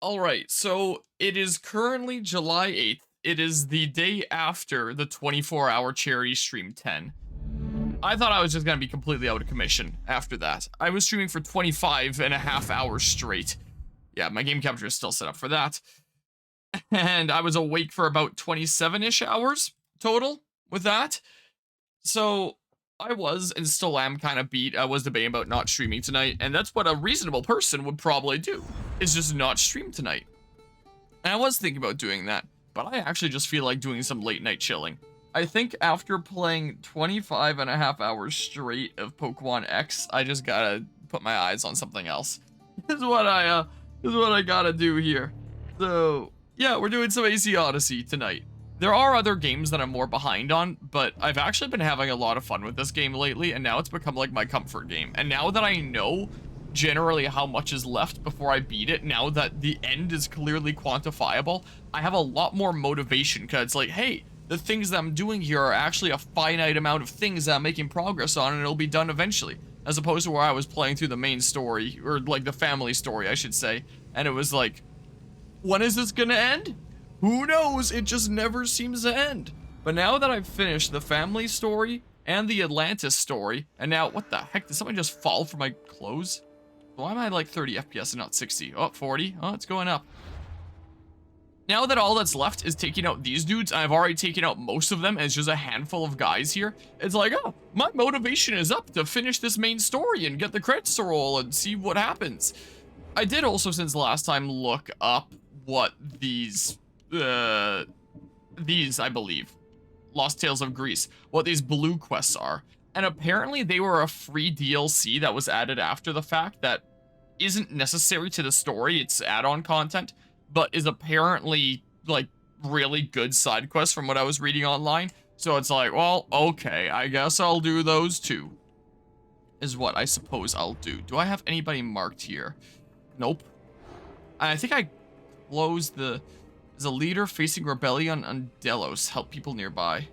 All right, so it is currently July 8th. It is the day after the 24-hour charity stream 10. I thought I was just going to be completely out of commission after that. I was streaming for 25 and a half hours straight. Yeah, my game capture is still set up for that. And I was awake for about 27-ish hours total with that. So I was and still am kind of beat. I was debating about not streaming tonight, and that's what a reasonable person would probably do, is just not stream tonight. And I was thinking about doing that, but I actually just feel like doing some late night chilling. I think after playing 25 and a half hours straight of Pokemon X, I just gotta put my eyes on something else. Is what I gotta do here. So yeah, we're doing some AC Odyssey tonight. There are other games that I'm more behind on, but I've actually been having a lot of fun with this game lately, and now it's become like my comfort game. And now that I know generally how much is left before I beat it, now that the end is clearly quantifiable, I have a lot more motivation, because it's like, hey, the things that I'm doing here are actually a finite amount of things that I'm making progress on, and it'll be done eventually. As opposed to where I was playing through the main story, or like the family story, I should say, and it was like, when is this gonna end? Who knows? It just never seems to end. But now that I've finished the family story and the Atlantis story, and now, what the heck? Did someone just fall for my clothes? Why am I like 30 FPS and not 60? Oh, 40? Oh, it's going up. Now that all that's left is taking out these dudes, I've already taken out most of them, and it's just a handful of guys here. It's like, oh, my motivation is up to finish this main story and get the credits to roll and see what happens. I did also, since last time, look up what these, I believe, Lost Tales of Greece, what these blue quests are. And apparently they were a free DLC that was added after the fact that isn't necessary to the story, it's add-on content, but is apparently, like, really good side quests from what I was reading online. So it's like, well, okay, I guess I'll do those too, is what I suppose I'll do. Do I have anybody marked here? Nope. I think I closed the... As a leader facing rebellion on Delos, help people nearby.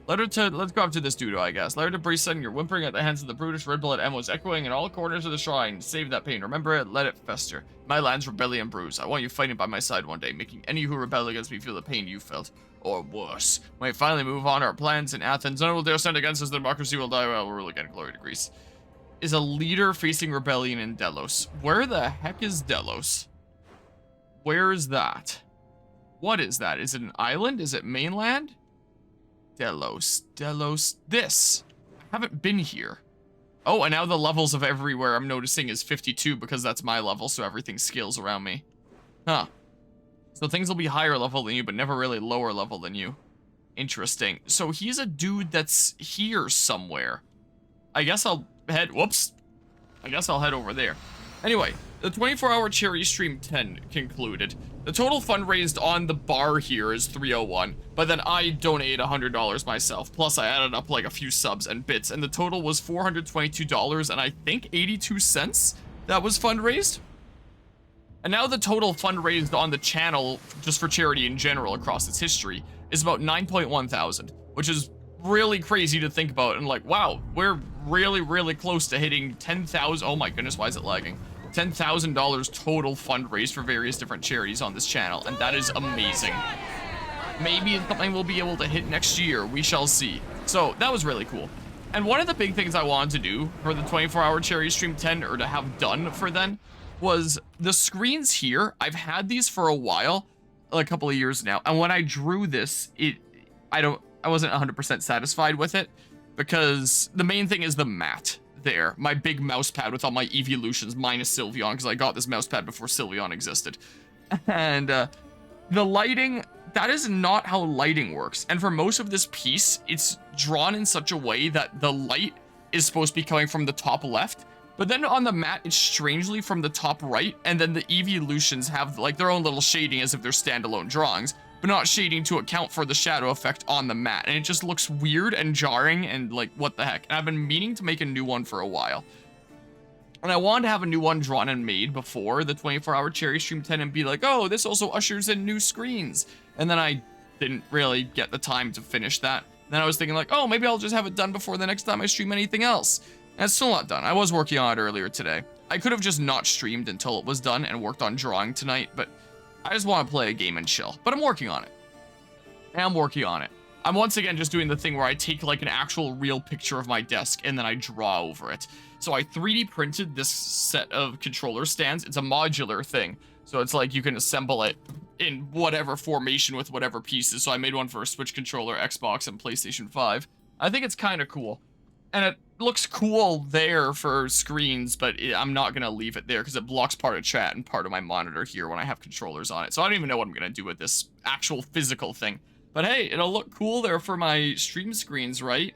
Let's go up to this dude, I guess. Letter to Brison, you're whimpering at the hands of the brutish red blood Emos echoing in all corners of the shrine. Save that pain. Remember it, let it fester. My land's rebellion brews. I want you fighting by my side one day, making any who rebel against me feel the pain you felt. Or worse. When we finally move on our plans in Athens, none will dare stand against us, the democracy will die, well, we'll rule again, glory to Greece. Is a leader facing rebellion in Delos. Where the heck is Delos? Where is that? What is that? Is it an island? Is it mainland? Delos. This. I haven't been here. Oh, and now the levels of everywhere I'm noticing is 52 because that's my level, so everything scales around me. Huh. So things will be higher level than you, but never really lower level than you. Interesting. So he's a dude that's here somewhere. I guess I'll head... Whoops. I guess I'll head over there. Anyway, the 24-hour charity stream 10 concluded. The total fund raised on the bar here is 301, but then I donated $100 myself. Plus, I added up like a few subs and bits, and the total was $422 and I think 82 cents that was fundraised. And now the total fundraised on the channel, just for charity in general across its history, is about 9.1 thousand, which is really crazy to think about. And like, wow, we're really, really close to hitting 10,000. Oh my goodness, why is it lagging? $10,000 total fundraised for various different charities on this channel, and that is amazing. Maybe it's something we'll be able to hit next year. We shall see. So that was really cool. And one of the big things I wanted to do for the 24-hour charity stream 10, or to have done for then, was the screens here. I've had these for a while, a couple of years now, and when I drew this, I wasn't 100% satisfied with it, because the main thing is the mat there. My big mouse pad with all my evolutions minus Sylveon, because I got this mouse pad before Sylveon existed. And the lighting, that is not how lighting works. And for most of this piece, it's drawn in such a way that the light is supposed to be coming from the top left, but then on the mat, it's strangely from the top right, and then the evolutions have like their own little shading as if they're standalone drawings, but not shading to account for the shadow effect on the mat. And it just looks weird and jarring and like, what the heck? And I've been meaning to make a new one for a while. And I wanted to have a new one drawn and made before the 24-hour Cherry Stream 10 and be like, oh, this also ushers in new screens. And then I didn't really get the time to finish that. Then I was thinking like, oh, maybe I'll just have it done before the next time I stream anything else. And it's still not done. I was working on it earlier today. I could have just not streamed until it was done and worked on drawing tonight, but I just want to play a game and chill. But I'm working on it. I'm working on it. I'm once again just doing the thing where I take like an actual real picture of my desk and then I draw over it. So I 3D printed this set of controller stands. It's a modular thing. So it's like you can assemble it in whatever formation with whatever pieces. So I made one for a Switch controller, Xbox, and PlayStation 5. I think it's kind of cool. And it looks cool there for screens, but I'm not going to leave it there because it blocks part of chat and part of my monitor here when I have controllers on it. So I don't even know what I'm going to do with this actual physical thing. But hey, it'll look cool there for my stream screens, right?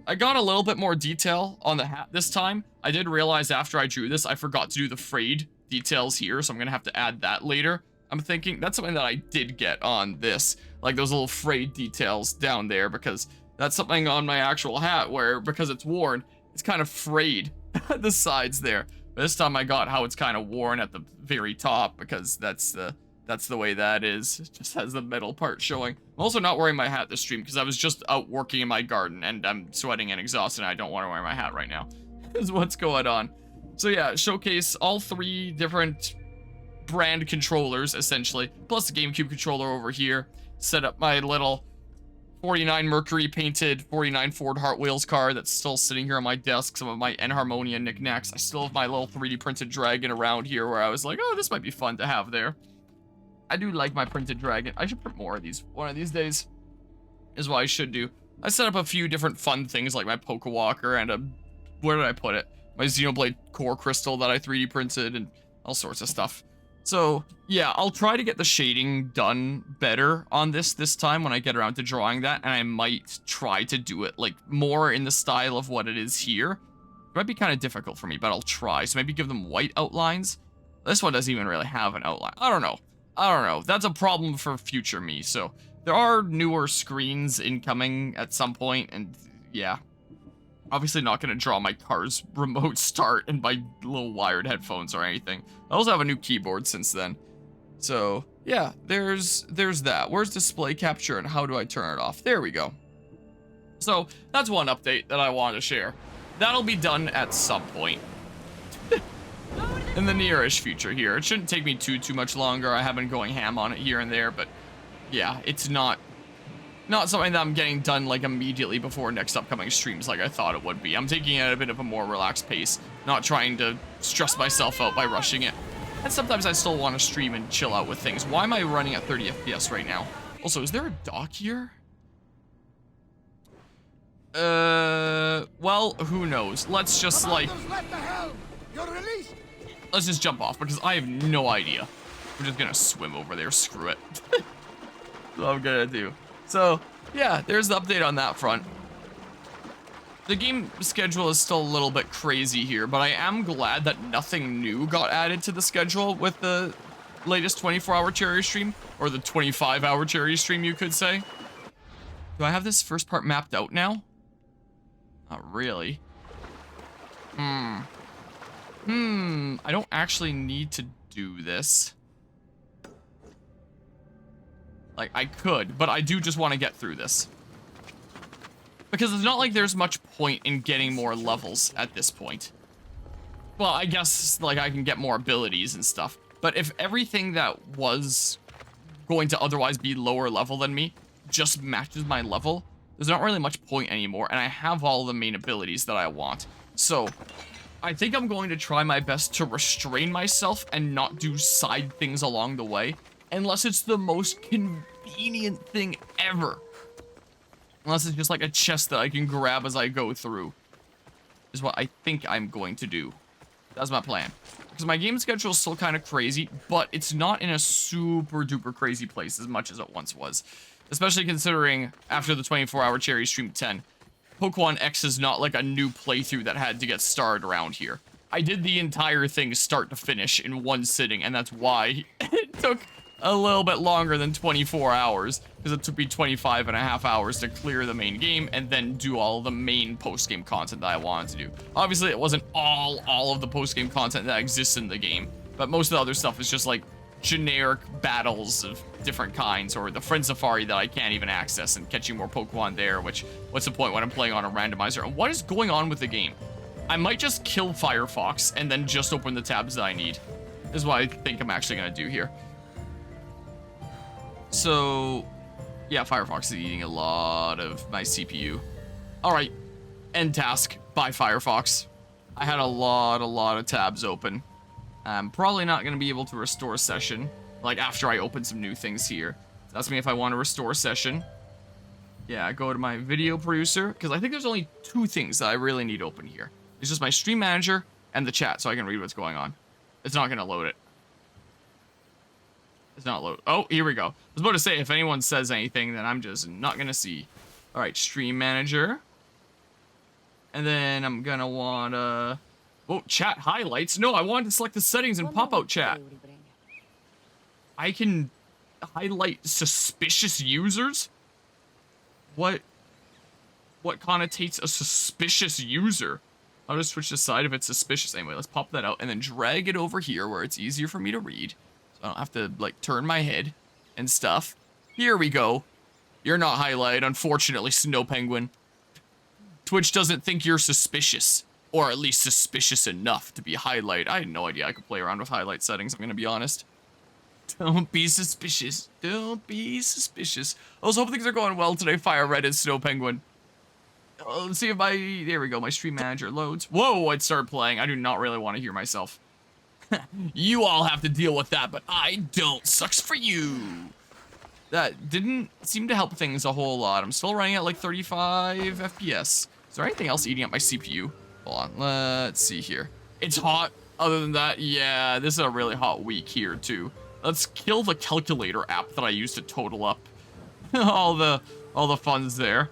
I got a little bit more detail on the hat this time. I did realize after I drew this, I forgot to do the frayed details here, so I'm going to have to add that later. I'm thinking that's something that I did get on this, like those little frayed details down there, because that's something on my actual hat where, because it's worn, it's kind of frayed at the sides there. But this time I got how it's kind of worn at the very top, because that's the way that is. It just has the metal part showing. I'm also not wearing my hat this stream because I was just out working in my garden and I'm sweating and exhausted and I don't want to wear my hat right now. Is what's going on. So yeah, showcase all 3 different brand controllers, essentially, plus the GameCube controller over here. Set up my little 49 Mercury painted 49 Ford Hot Wheels car that's still sitting here on my desk. Some of my Enharmonia knickknacks. I still have my little 3D printed dragon around here where I was like, oh, this might be fun to have there. I do like my printed dragon. I should print more of these one of these days, is what I should do. I set up a few different fun things like my Pokewalker and a, where did I put it? My Xenoblade core crystal that I 3D printed and all sorts of stuff. So yeah, I'll try to get the shading done better on this time when I get around to drawing that, and I might try to do it like more in the style of what it is here. It might be kind of difficult for me, but I'll try. So maybe give them white outlines. This one doesn't even really have an outline. I don't know. That's a problem for future me. So there are newer screens incoming at some point, and yeah. Obviously not going to draw my car's remote start and my little wired headphones or anything. I also have a new keyboard since then. So yeah, there's that. Where's display capture and how do I turn it off? There we go. So that's one update that I wanted to share. That'll be done at some point. In the nearish future here. It shouldn't take me too much longer. I have been going ham on it here and there, but yeah, it's not something that I'm getting done like immediately before next upcoming streams like I thought it would be. I'm taking it at a bit of a more relaxed pace, not trying to stress myself out by rushing it. And sometimes I still want to stream and chill out with things. Why am I running at 30 FPS right now? Also, is there a dock here? Well, who knows? Let's just like... Let's just jump off because I have no idea. We're just gonna swim over there, screw it. That's what I'm gonna do. So, yeah, there's the update on that front. The game schedule is still a little bit crazy here, but I am glad that nothing new got added to the schedule with the latest 24-hour cherry stream, or the 25-hour cherry stream, you could say. Do I have this first part mapped out now? Not really. I don't actually need to do this. Like, I could, but I do just want to get through this. Because it's not like there's much point in getting more levels at this point. Well, I guess, like, I can get more abilities and stuff. But if everything that was going to otherwise be lower level than me just matches my level, there's not really much point anymore, and I have all the main abilities that I want. So, I think I'm going to try my best to restrain myself and not do side things along the way. Unless it's the most convenient thing ever. Unless it's just like a chest that I can grab as I go through. Is what I think I'm going to do. That's my plan. Because my game schedule is still kind of crazy, but it's not in a super duper crazy place as much as it once was. Especially considering after the 24-hour cherry stream 10, Pokemon X is not like a new playthrough that had to get started around here. I did the entire thing start to finish in one sitting, and that's why it took a little bit longer than 24 hours, because it took me 25 and a half hours to clear the main game and then do all the main post-game content that I wanted to do. Obviously, it wasn't all of the post-game content that exists in the game, but most of the other stuff is just like generic battles of different kinds, or the friend safari that I can't even access and catching more Pokemon there, which, what's the point when I'm playing on a randomizer? And what is going on with the game? I might just kill Firefox and then just open the tabs that I need. Is what I think I'm actually gonna do here. So, yeah, Firefox is eating a lot of my CPU. All right, end task by Firefox. I had a lot of tabs open. I'm probably not gonna be able to restore session, like after I open some new things here. That's me if I want to restore session. Yeah, go to my video producer, because I think there's only 2 things that I really need open here. It's just my stream manager and the chat, so I can read what's going on. It's not gonna load it. It's not load. Oh, here we go. I was about to say, if anyone says anything, then I'm just not gonna see. All right, stream manager. And then I'm gonna want oh, chat highlights. No, I wanted to select the settings and pop out chat. I can highlight suspicious users? What connotates a suspicious user? I'll just switch the side if it's suspicious. Anyway, let's pop that out and then drag it over here where it's easier for me to read. So I don't have to, like, turn my head and stuff. Here we go. You're not highlighted, unfortunately, Snow Penguin. Twitch doesn't think you're suspicious. Or at least suspicious enough to be highlighted. I had no idea I could play around with highlight settings, I'm gonna be honest. Don't be suspicious. Don't be suspicious. I was hoping things are going well today, Fire Red and Snow Penguin. Let's see if there we go, my stream manager loads. Whoa, it started playing. I do not really want to hear myself. You all have to deal with that, but I don't. Sucks for you. That didn't seem to help things a whole lot. I'm still running at like 35 FPS. Is there anything else eating up my CPU? Hold on, let's see here. It's hot. Other than that, yeah, this is a really hot week here too. Let's kill the calculator app that I use to total up all the funds there.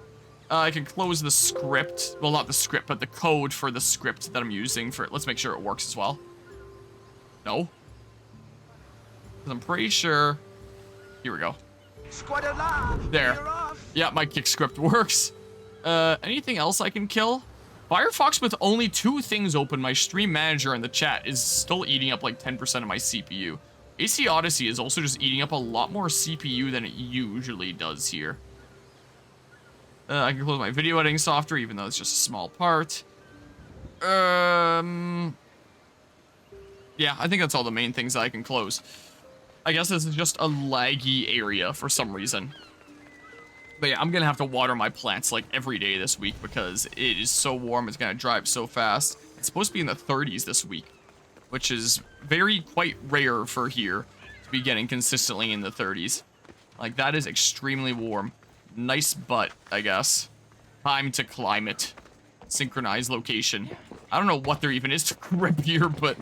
I can close the script. Well, not the script, but the code for the script that I'm using for it. Let's make sure it works as well. No. 'Cause I'm pretty sure. Here we go. There. Yeah, my kick script works. Anything else I can kill? Firefox with only 2 things open, my stream manager and the chat, is still eating up like 10% of my CPU. AC Odyssey is also just eating up a lot more CPU than it usually does here. I can close my video editing software, even though it's just a small part. Yeah, I think that's all the main things that I can close. I guess this is just a laggy area for some reason. But yeah, I'm gonna have to water my plants like every day this week because it is so warm, it's gonna dry up so fast. It's supposed to be in the 30s this week, which is quite rare for here to be getting consistently in the 30s. Like, that is extremely warm. Nice butt, I guess. Time to climate. Synchronize location. I don't know what there even is to grip here, but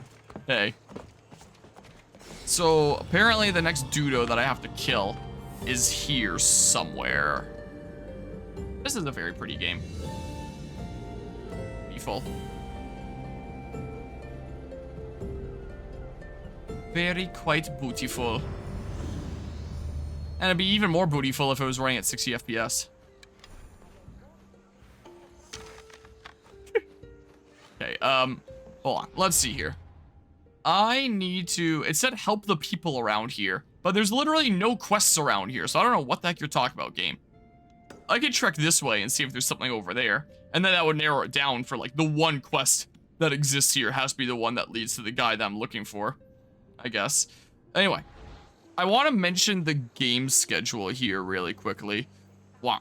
hey. So, apparently the next Dudo that I have to kill is here somewhere. This is a very pretty game. Beautiful. Very quite beautiful. And it'd be even more beautiful if it was running at 60 FPS. Okay, hold on. Let's see here. I need to... It said help the people around here, but there's literally no quests around here, so I don't know what the heck you're talking about, game. I could trek this way and see if there's something over there, and then that would narrow it down for, like, the one quest that exists here has to be the one that leads to the guy that I'm looking for, I guess. Anyway, I want to mention the game schedule here really quickly. Wow.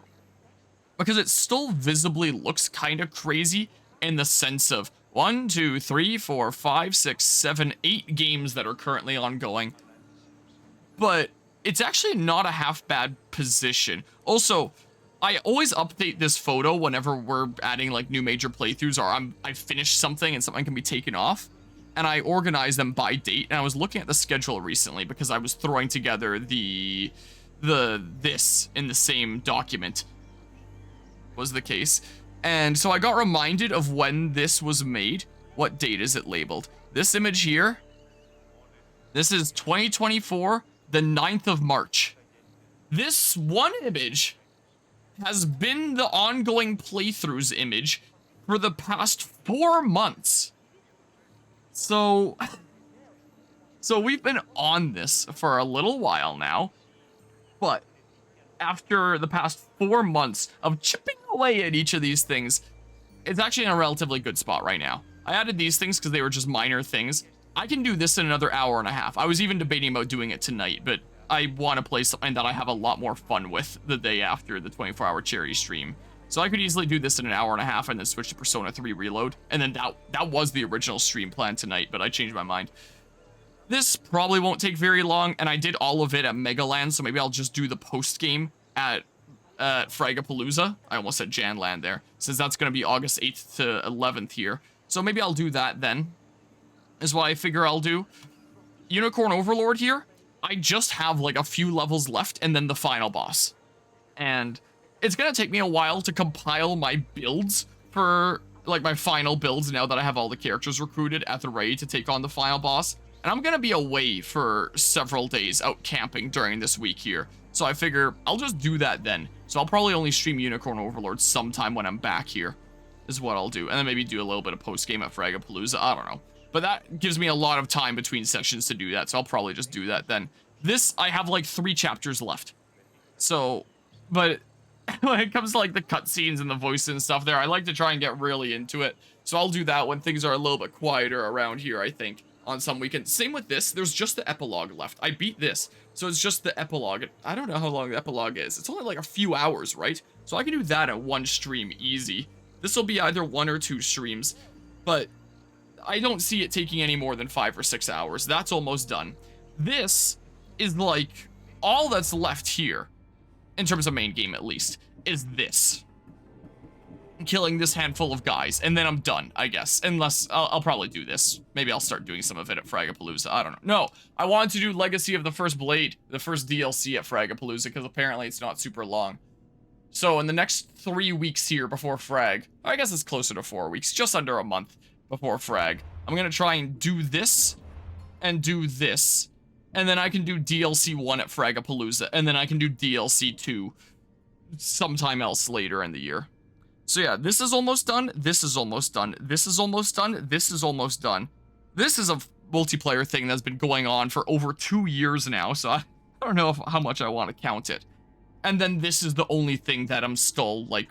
Because it still visibly looks kind of crazy in the sense of 1, 2, 3, 4, 5, 6, 7, 8 games that are currently ongoing. But it's actually not a half bad position. Also, I always update this photo whenever we're adding like new major playthroughs or I finished something and something can be taken off. And I organize them by date. And I was looking at the schedule recently because I was throwing together this in the same document was the case. And so I got reminded of when this was made. What date is it labeled? This image here. This is 2024, the 9th of March. This one image has been the ongoing playthroughs image for the past 4 months. So we've been on this for a little while now, but after the past 4 months of chipping away at each of these things, it's actually in a relatively good spot right now. I added these things because they were just minor things. I can do this in another hour and a half. I was even debating about doing it tonight, but I want to play something that I have a lot more fun with the day after the 24-hour charity stream. So I could easily do this in an hour and a half and then switch to Persona 3 Reload. And then that was the original stream plan tonight, but I changed my mind. This probably won't take very long, and I did all of it at Megaland, so maybe I'll just do the post-game at Fragapalooza. I almost said Janland there, since that's going to be August 8th to 11th here. So maybe I'll do that then, is what I figure I'll do. Unicorn Overlord here, I just have like a few levels left and then the final boss. And it's going to take me a while to compile my builds for like my final builds now that I have all the characters recruited at the ready to take on the final boss. And I'm going to be away for several days out camping during this week here. So I figure I'll just do that then. So I'll probably only stream Unicorn Overlord sometime when I'm back here, is what I'll do. And then maybe do a little bit of post-game at Fragapalooza. I don't know. But that gives me a lot of time between sessions to do that. So I'll probably just do that then. This, I have like 3 chapters left. So, but when it comes to like the cutscenes and the voices and stuff there, I like to try and get really into it. So I'll do that when things are a little bit quieter around here, I think, on some weekends. Same with this. There's just the epilogue left. I beat this. So it's just the epilogue. I don't know how long the epilogue is. It's only like a few hours, right? So I can do that at one stream easy. This will be either 1 or 2 streams, but I don't see it taking any more than 5 or 6 hours. That's almost done. This is like all that's left here, in terms of main game at least, is this. Killing this handful of guys, and then I'm done, I guess. Unless, I'll probably do this. Maybe I'll start doing some of it at Fragapalooza. I don't know. No, I wanted to do Legacy of the First Blade, the first DLC at Fragapalooza, because apparently it's not super long. So in the next 3 weeks here before Frag, I guess it's closer to 4 weeks, just under a month before Frag, I'm gonna try and do this, and do this, and then I can do DLC 1 at Fragapalooza, and then I can do DLC 2 sometime else later in the year. So yeah, this is almost done, this is almost done, this is almost done, this is almost done. This is a multiplayer thing that's been going on for over 2 years now, so I don't know how much I want to count it. And then this is the only thing that I'm still, like,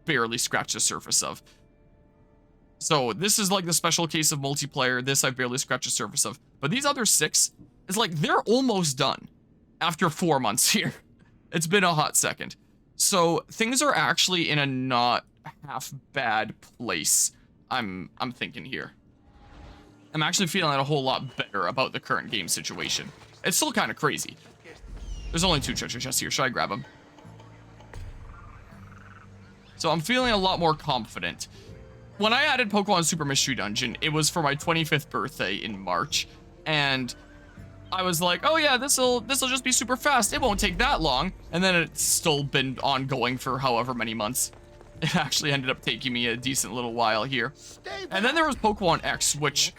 barely scratched the surface of. So this is like the special case of multiplayer, this I barely scratched the surface of. But these other 6, it's like, they're almost done after 4 months here. It's been a hot second. So things are actually in a not half bad place, I'm thinking here. I'm actually feeling a whole lot better about the current game situation. It's still kind of crazy. There's only 2 treasure chests here. Should I grab them? So I'm feeling a lot more confident. When I added Pokemon Super Mystery Dungeon, it was for my 25th birthday in March, and I was like, oh yeah, this'll just be super fast. It won't take that long. And then it's still been ongoing for however many months. It actually ended up taking me a decent little while here. And then there was Pokemon X, which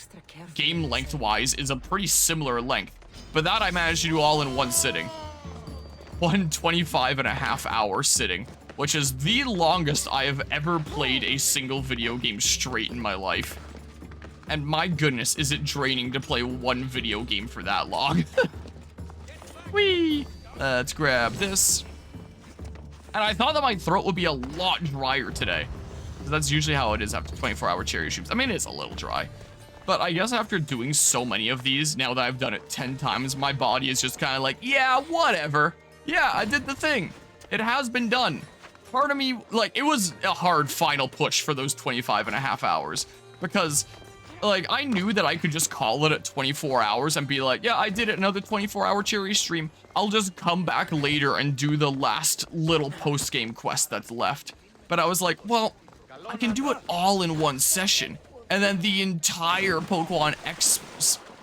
game length-wise is a pretty similar length. But that I managed to do all in one sitting. 125.5-hour sitting, which is the longest I have ever played a single video game straight in my life. And my goodness, is it draining to play one video game for that long. Whee! Let's grab this. And I thought that my throat would be a lot drier today. That's usually how it is after 24-hour cherry streams. I mean, it's a little dry. But I guess after doing so many of these, now that I've done it 10 times, my body is just kind of like, yeah, whatever. Yeah, I did the thing. It has been done. Part of me, like, it was a hard final push for those 25.5 hours. Because, like, I knew that I could just call it at 24 hours and be like, yeah, I did it another 24-hour cherry stream. I'll just come back later and do the last little post-game quest that's left. But I was like, well, I can do it all in one session. And then the entire Pokemon X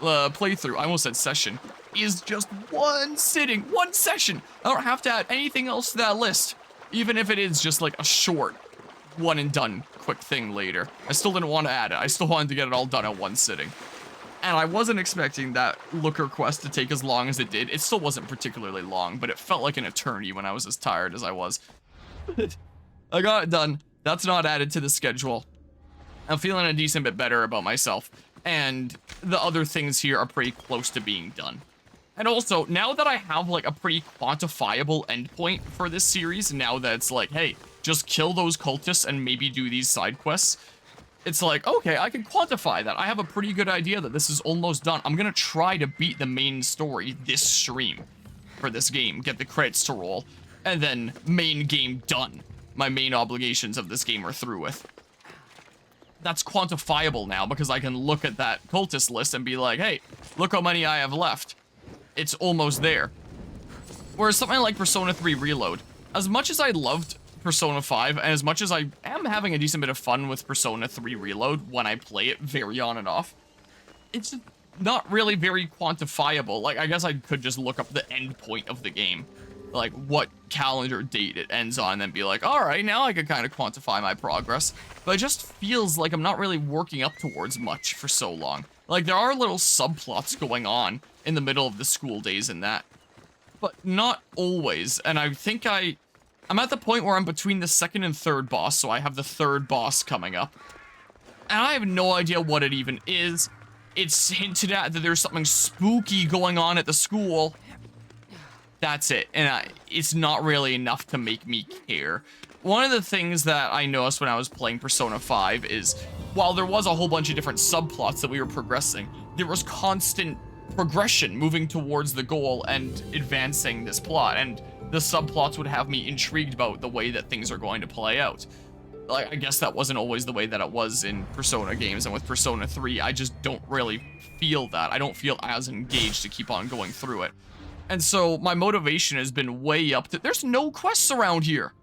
playthrough, I almost said session, is just one sitting, one session. I don't have to add anything else to that list. Even if it is just like a short one and done quick thing later. I still didn't want to add it. I still wanted to get it all done at one sitting. And I wasn't expecting that Looker quest to take as long as it did. It still wasn't particularly long, but it felt like an eternity when I was as tired as I was. I got it done. That's not added to the schedule. I'm feeling a decent bit better about myself. And the other things here are pretty close to being done. And also, now that I have like a pretty quantifiable endpoint for this series, now that it's like, hey, just kill those cultists and maybe do these side quests, it's like, okay, I can quantify that. I have a pretty good idea that this is almost done. I'm gonna try to beat the main story this stream for this game, get the credits to roll, and then main game done. My main obligations of this game are through with. That's quantifiable now because I can look at that cultist list and be like, hey, look how many I have left. It's almost there. Whereas something like Persona 3 Reload, as much as I loved Persona 5, and as much as I am having a decent bit of fun with Persona 3 Reload when I play it very on and off, it's not really very quantifiable. Like, I guess I could just look up the end point of the game, like what calendar date it ends on, and then be like, all right, now I can kind of quantify my progress. But it just feels like I'm not really working up towards much for so long. Like, there are little subplots going on in the middle of the school days and that, but not always. And I think I'm at the point where I'm between the second and third boss, so I have the third boss coming up. And I have no idea what it even is. It's hinted at that there's something spooky going on at the school. That's it. And it's not really enough to make me care. One of the things that I noticed when I was playing Persona 5 is, while there was a whole bunch of different subplots that we were progressing, there was constant progression moving towards the goal and advancing this plot. And the subplots would have me intrigued about the way that things are going to play out. Like, I guess that wasn't always the way that it was in Persona games, and with Persona 3, I just don't really feel that. I don't feel as engaged to keep on going through it. And so my motivation has been way up to... There's no quests around here!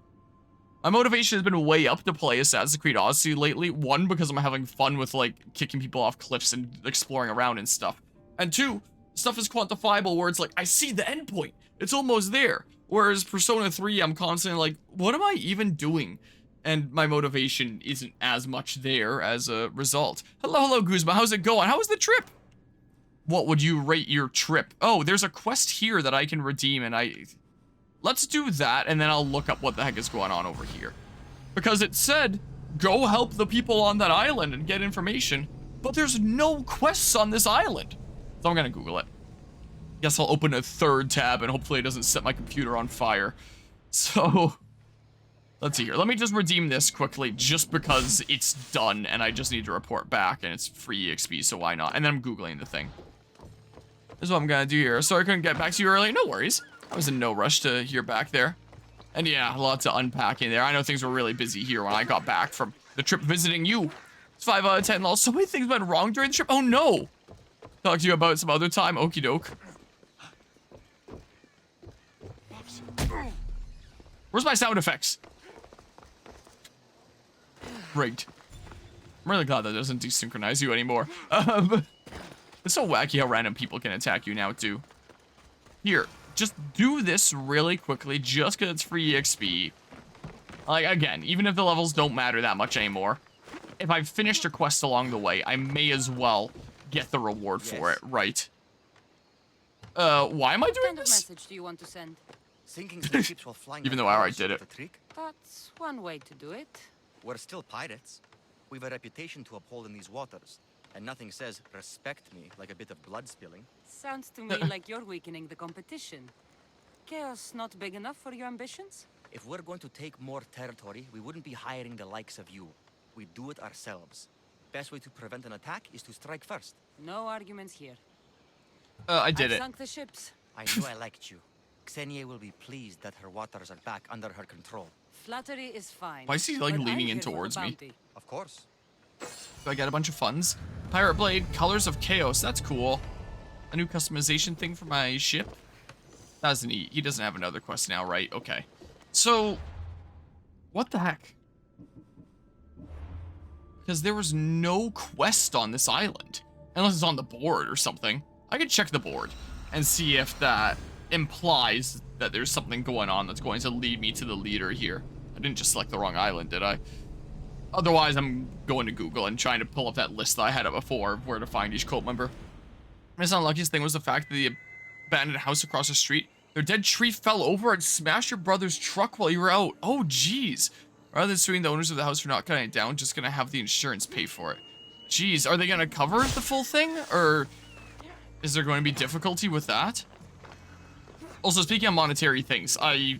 My motivation has been way up to play Assassin's Creed Odyssey lately. One, because I'm having fun with, like, kicking people off cliffs and exploring around and stuff. And two, stuff is quantifiable where it's like, I see the end point. It's almost there. Whereas Persona 3, I'm constantly like, what am I even doing? And my motivation isn't as much there as a result. Hello, Guzma. How's it going? How was the trip? What would you rate your trip? Oh, there's a quest here that I can redeem, and let's do that, and then I'll look up what the heck is going on over here. Because it said, go help the people on that island and get information, but there's no quests on this island. So I'm gonna Google it. Guess I'll open a third tab, and hopefully it doesn't set my computer on fire. So, let's see here. Let me just redeem this quickly, just because it's done, and I just need to report back, and it's free EXP, so why not? And then I'm Googling the thing. This is what I'm gonna do here. Sorry I couldn't get back to you earlier. No worries. I was in no rush to hear back there. And yeah, lots of unpacking there. I know things were really busy here when I got back from the trip visiting you. It's 5 out of 10. So many things went wrong during the trip. Oh no! Talk to you about some other time. Okie doke. Where's my sound effects? Rigged. I'm really glad that doesn't desynchronize you anymore. It's so wacky how random people can attack you now, too. Here, just do this really quickly, just because it's free EXP. Like, again, even if the levels don't matter that much anymore, if I've finished a quest along the way, I may as well get the reward for it, right? Why am I doing this? What message do you want to send? Even though I already did it. That's one way to do it. We're still pirates. We've a reputation to uphold in these waters, and nothing says respect me like a bit of blood spilling. Sounds to me like you're weakening the competition. Chaos not big enough for your ambitions? If we're going to take more territory, we wouldn't be hiring the likes of you. We'd do it ourselves. Best way to prevent an attack is to strike first. No arguments here. I did it. Sunk the ships. I knew I liked you. Xenia will be pleased that her waters are back under her control. Flattery is fine. Why is he, like, but leaning I'm in here for the towards me? bounty. Of course. Do I get a bunch of funds? Pirate Blade, Colors of Chaos. That's cool. A new customization thing for my ship. That's neat. He doesn't have another quest now, right? Okay. So, what the heck? Because there was no quest on this island. Unless it's on the board or something. I could check the board and see if that implies that there's something going on that's going to lead me to the leader here. I didn't just select the wrong island, did I? Otherwise, I'm going to Google and trying to pull up that list that I had up before of where to find each cult member. His unluckiest thing was the fact that the abandoned house across the street, their dead tree fell over and smashed your brother's truck while you were out. Oh, jeez. Rather than suing the owners of the house for not cutting it down, just gonna have the insurance pay for it. Jeez, are they gonna cover the full thing? Or is there going to be difficulty with that? Also, speaking of monetary things, I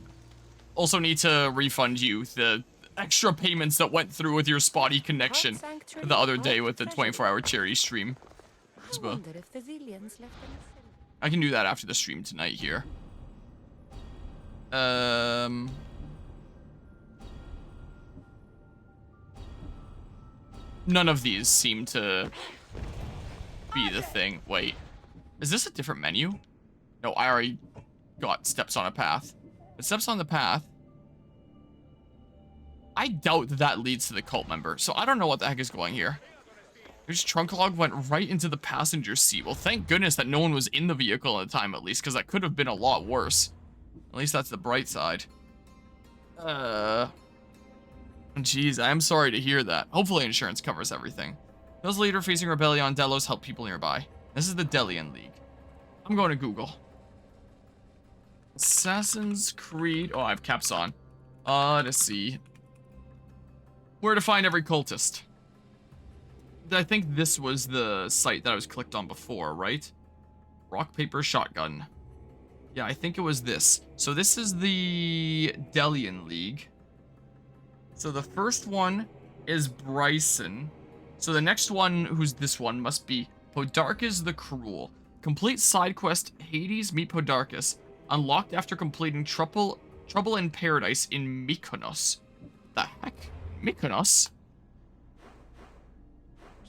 also need to refund you the extra payments that went through with your spotty connection the other day with the 24-hour charity stream. I wonder if the Zillions left anything. I can do that after the stream tonight here. None of these seem to be the thing. Wait, is this a different menu? No, I already got steps on a path. But steps on the path, I doubt that leads to the cult member. So I don't know what the heck is going here. There's trunk log went right into the passenger seat. Well, thank goodness that no one was in the vehicle at the time, at least, because that could have been a lot worse. At least that's the bright side. Jeez, I am sorry to hear that. Hopefully insurance covers everything. Those leader facing rebellion on Delos help people nearby. This is the Delian League. I'm going to Google. Assassin's Creed. Oh, I have caps on. Odyssey. Where to find every cultist. I think this was the site that I was clicked on before, right? Rock, paper, shotgun. Yeah, I think it was this. So this is the Delian League. So the first one is Bryson. So the next one, who's this one, must be Podarcus the Cruel. Complete side quest Hades meet Podarcus. Unlocked after completing Trouble in Paradise in Mykonos. The heck? Mykonos?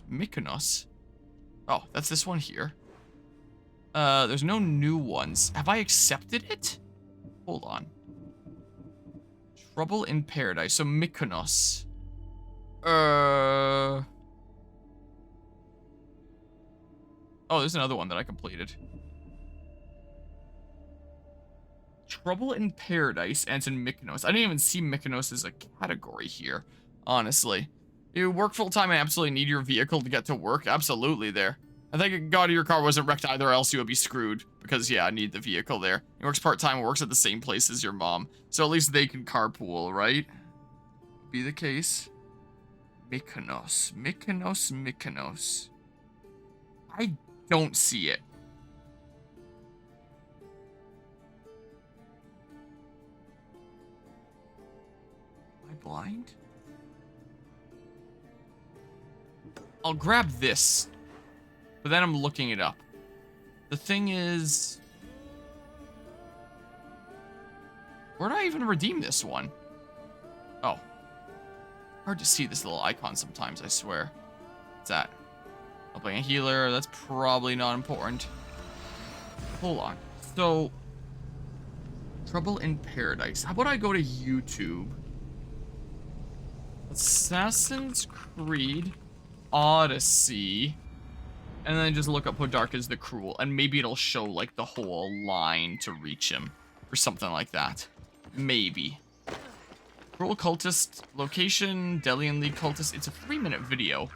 Mykonos? Oh, that's this one here. There's no new ones. Have I accepted it? Hold on. Trouble in Paradise. So Mykonos. Oh, there's another one that I completed. Trouble in Paradise, and it's in Mykonos. I didn't even see Mykonos as a category here, honestly. You work full-time and absolutely need your vehicle to get to work? Absolutely there. I think God your car wasn't wrecked either, else you would be screwed. Because, yeah, I need the vehicle there. He works part-time, works at the same place as your mom. So at least they can carpool, right? Be the case. Mykonos. Mykonos, Mykonos. I don't see it. Am I blind? I'll grab this. But then I'm looking it up. The thing is... where do I even redeem this one? Oh. Hard to see this little icon sometimes, I swear. What's that? Helping a healer, that's probably not important. Hold on. So... Trouble in Paradise. How about I go to YouTube? Assassin's Creed Odyssey. And then just look up Podarcus the Cruel, and maybe it'll show, like, the whole line to reach him. Or something like that. Maybe. Cruel Cultist, location, Delian League Cultist. It's a 3-minute video.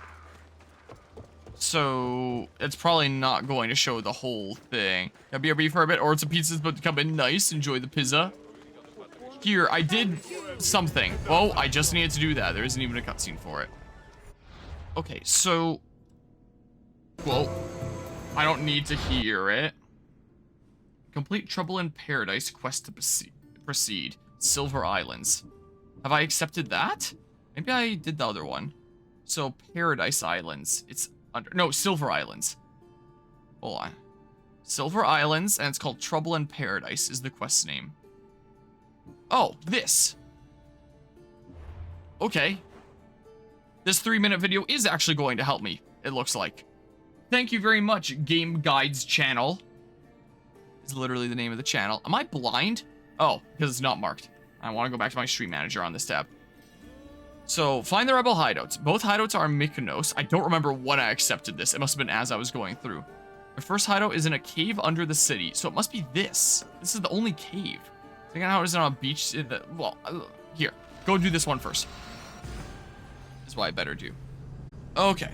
So, it's probably not going to show the whole thing. Gotta BRB for a bit, or it's a pizza's about to come in. Nice, enjoy the pizza. Here, I did something. Oh, I just needed to do that. There isn't even a cutscene for it. Okay, so... well, I don't need to hear it. Complete Trouble in Paradise quest to proceed. Silver Islands. Have I accepted that? Maybe I did the other one. So, Paradise Islands. It's under... no, Silver Islands. Hold on. Silver Islands, and it's called Trouble in Paradise is the quest name. Oh, this. Okay. This 3-minute video is actually going to help me, it looks like. Thank you very much, Game Guides Channel. Is literally the name of the channel. Am I blind? Oh, because it's not marked. I want to go back to my stream manager on this tab. So, find the rebel hideouts. Both hideouts are in Mykonos. I don't remember when I accepted this. It must have been as I was going through. The first hideout is in a cave under the city, so it must be this. This is the only cave. Second hideout is on a beach. Well, here. Go do this one first. That's what I better do. Okay.